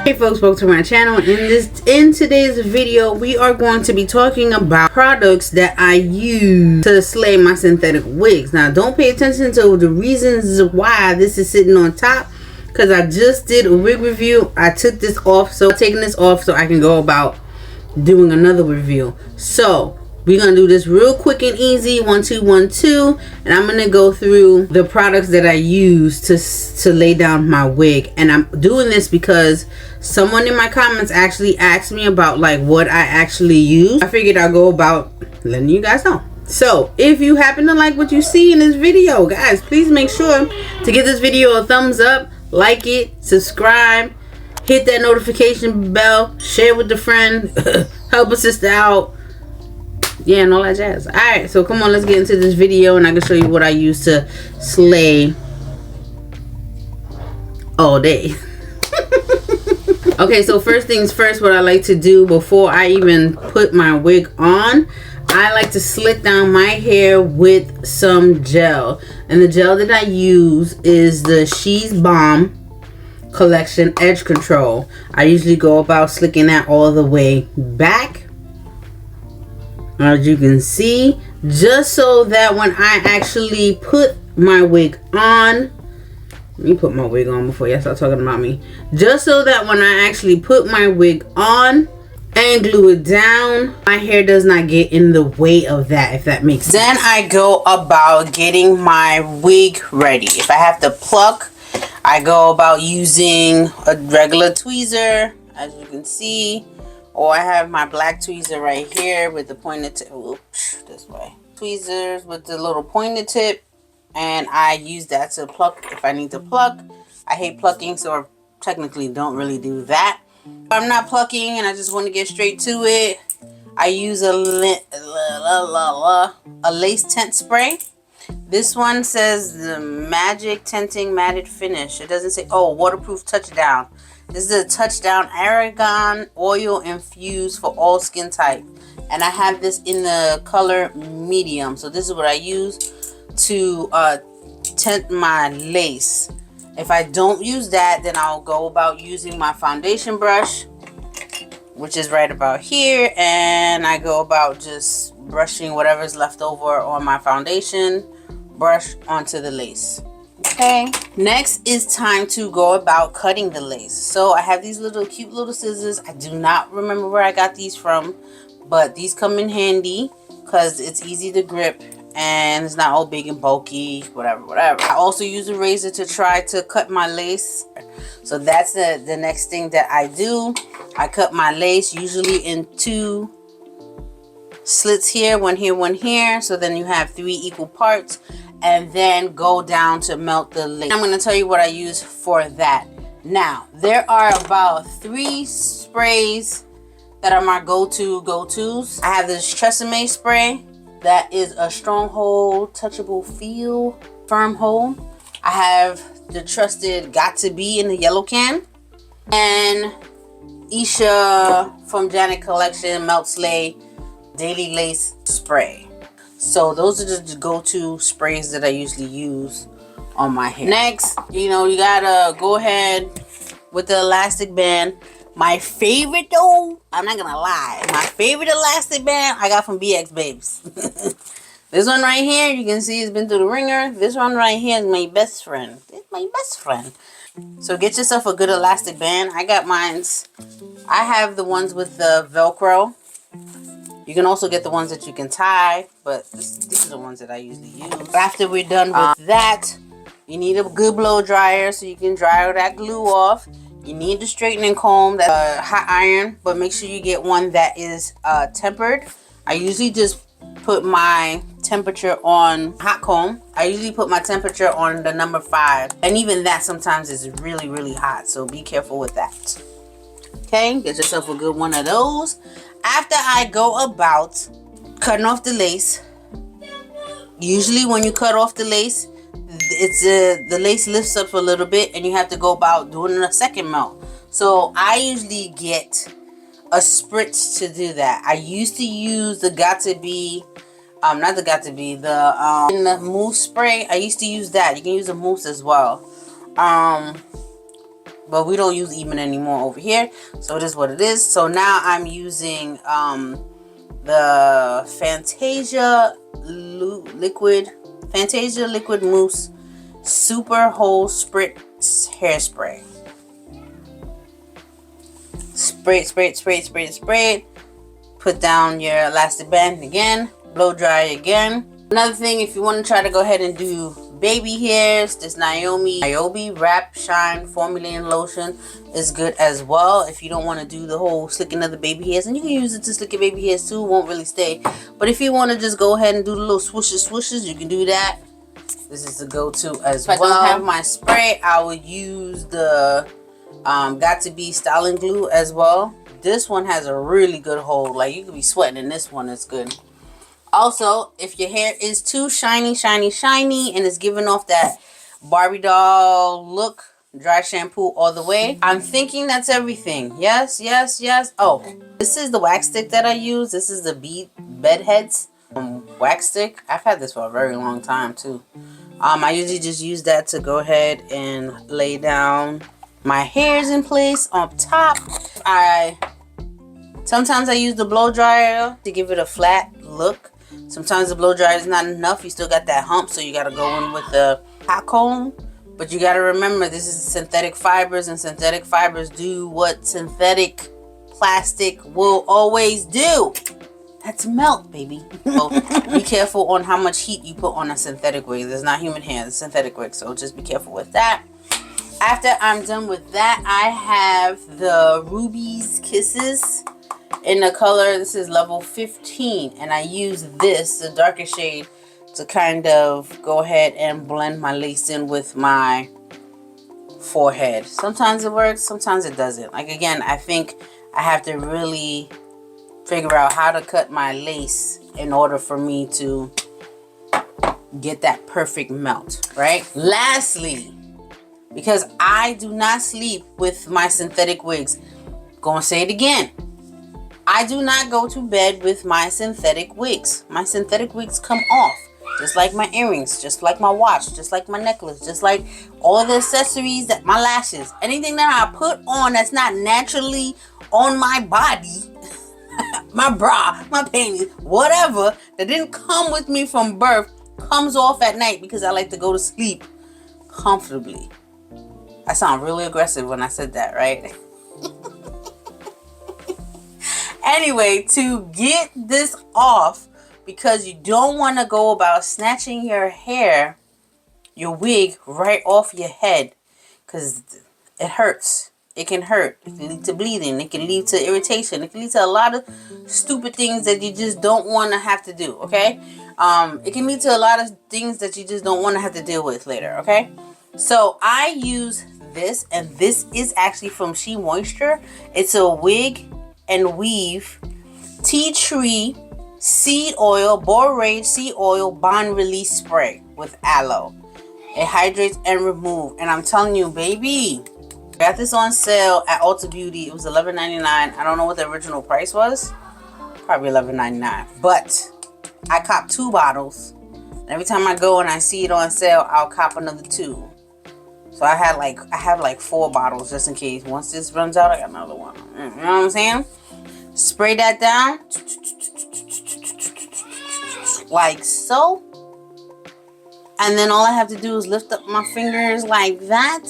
Hey folks, welcome to my channel. In today's video, we are going to be talking about products that I use to slay my synthetic wigs. Now, don't pay attention to the reasons why this is sitting on top, because I just did a wig review. I took this off, so I'm taking this off so I can go about doing another review. So we're gonna do this real quick and easy, 1 2 1 2, and I'm gonna go through the products that I use to lay down my wig. And I'm doing this because someone in my comments actually asked me about like what I actually use. I figured I'll go about letting you guys know. So if you happen to like what you see in this video, guys, please make sure to give this video a thumbs up, like it, subscribe, hit that notification bell, share with a friend, help a sister out. Yeah, and all that jazz. Alright, so come on, let's get into this video and I can show you what I use to slay all day. Okay, so first things first, what I like to do before I even put my wig on, I like to slick down my hair with some gel. And the gel that I use is the She's Balm Collection Edge Control. I usually go about slicking that all the way back, as you can see, just so that when I actually put my wig on, let me put my wig on before y'all start talking about me. Just so that when I actually put my wig on and glue it down, my hair does not get in the way of that, if that makes sense. Then I go about getting my wig ready. If I have to pluck, I go about using a regular tweezer, as you can see. Or I have my black tweezer right here with the pointed tip. Oops, this way. Tweezers with the little pointed tip. And I use that to pluck if I need to pluck. I hate plucking, so I technically don't really do that. If I'm not plucking and I just want to get straight to it, I use a lace tint spray. This one says the Magic Tinting Matted Finish. It doesn't say, oh, waterproof touchdown. This is a touchdown argan oil infused for all skin type. And I have this in the color medium. So this is what I use to tint my lace. If I don't use that, then I'll go about using my foundation brush, which is right about here. And I go about just brushing whatever's left over on my foundation brush onto the lace. Okay, next is time to go about cutting the lace. So I have these little cute little scissors. I do not remember where I got these from, but these come in handy because it's easy to grip and it's not all big and bulky, whatever. I also use a razor to try to cut my lace. So that's the next thing that I do. I cut my lace usually in 2 slits here, one here. So then you have 3 equal parts. And then go down to melt the lace. I'm going to tell you what I use for that. Now, there are about 3 sprays that are my go-tos. I have this Tresemme spray that is a strong hold, touchable feel, firm hold. I have the trusted Got To Be in the yellow can. And Isha from Janet Collection Melt Slay Daily Lace Spray. So those are the go-to sprays that I usually use on my hair. Next, you gotta go ahead with the elastic band. My favorite though, I'm not gonna lie, my favorite elastic band I got from BX Babes. This one right here, you can see it's been through the ringer. This one right here is my best friend. It's my best friend. So get yourself a good elastic band. I got mines. I have the ones with the Velcro. You can also get the ones that you can tie, but these are the ones that I usually use. After we're done with that, you need a good blow dryer so you can dry that glue off. You need the straightening comb, that hot iron, but make sure you get one that is tempered. I usually just put my temperature on hot comb. I usually put my temperature on the number 5, and even that sometimes is really, really hot, so be careful with that. Okay, get yourself a good one of those. After I go about cutting off the lace, usually when you cut off the lace, the lace lifts up a little bit and you have to go about doing a second melt. So I usually get a spritz to do that. I used to use the Got To Be, not the Got To Be, the mousse spray. I used to use that. You can use a mousse as well. but we don't use even anymore over here, so it is what it is. So now I'm using the Fantasia liquid mousse super whole spritz hairspray. Spray. Put down your elastic band again, blow dry again. Another thing, if you want to try to go ahead and do baby hairs, this Niobe Wrap Shine Formulating Lotion is good as well. If you don't want to do the whole slicking of the baby hairs, and you can use it to slick your baby hairs too, won't really stay. But if you want to just go ahead and do the little swooshes, you can do that. This is the go-to as well. If I don't have my spray, I would use the Got To Be styling glue as well. This one has a really good hold. Like, you could be sweating in this one. It's good. Also, if your hair is too shiny and is giving off that Barbie doll look, dry shampoo all the way. I'm thinking that's everything. Yes. Oh, this is the wax stick that I use. This is the bed heads wax stick. I've had this for a very long time too. I usually just use that to go ahead and lay down my hairs in place on top. Sometimes I use the blow dryer to give it a flat look. Sometimes the blow dryer is not enough. You still got that hump, so you got to go in with the hot comb. But you got to remember, this is synthetic fibers, and synthetic fibers do what synthetic plastic will always do. That's melt, baby. So be careful on how much heat you put on a synthetic wig. There's not human hair, it's synthetic wig, so just be careful with that. After I'm done with that, I have the Ruby's Kisses in the color, this is level 15, and I use this, the darker shade, to kind of go ahead and blend my lace in with my forehead. Sometimes it works, sometimes it doesn't. Like, again, I think I have to really figure out how to cut my lace in order for me to get that perfect melt, right? Lastly, because I do not sleep with my synthetic wigs, gonna say it again, I do not go to bed with my synthetic wigs. My synthetic wigs come off, just like my earrings, just like my watch, just like my necklace, just like all the accessories, that my lashes, anything that I put on that's not naturally on my body, my bra, my panties, whatever, that didn't come with me from birth, comes off at night because I like to go to sleep comfortably. I sound really aggressive when I said that, right? Anyway, to get this off, because you don't want to go about snatching your hair, your wig, right off your head, because it hurts. It can hurt. It can lead to bleeding. It can lead to irritation. It can lead to a lot of stupid things that you just don't want to have to do, okay? It can lead to a lot of things that you just don't want to have to deal with later, okay? So I use this, and this is actually from She Moisture. It's a wig and weave tea tree seed oil, borage seed oil bond release spray with aloe. It hydrates and removes, and I'm telling you, baby, got this on sale at Ulta Beauty. It was $11.99. I don't know what the original price was, probably $11.99, but I copped 2 bottles. Every time I go and I see it on sale, I'll cop another 2. So I have like 4 bottles just in case. Once this runs out, I got another one. You know what I'm saying? Spray that down like so. And then all I have to do is lift up my fingers like that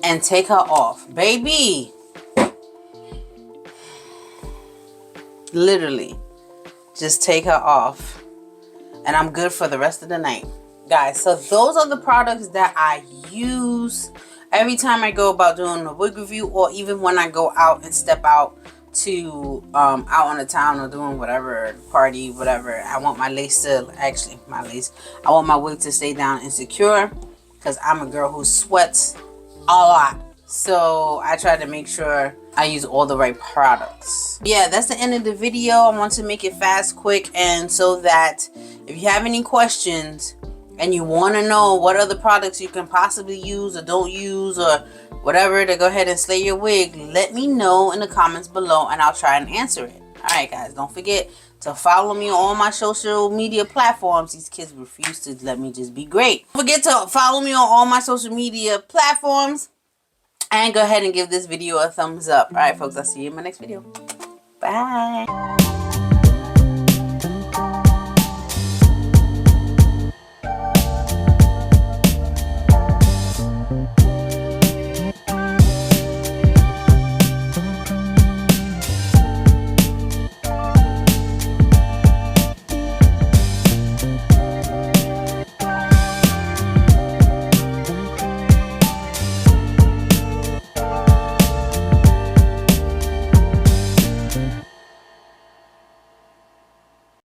and take her off. Baby. Literally. Just take her off. And I'm good for the rest of the night. Guys, so those are the products that I use every time I go about doing a wig review, or even when I go out and step out to out on the town or doing whatever, party, whatever. I want my lace to, I want my wig to stay down and secure, because I'm a girl who sweats a lot. So I try to make sure I use all the right products. Yeah, that's the end of the video. I want to make it fast, quick, and so that if you have any questions and you want to know what other products you can possibly use or don't use or whatever to go ahead and slay your wig, let me know in the comments below and I'll try and answer it. Alright guys, don't forget to follow me on all my social media platforms. These kids refuse to let me just be great. Don't forget to follow me on all my social media platforms. And go ahead and give this video a thumbs up. Alright folks, I'll see you in my next video. Bye.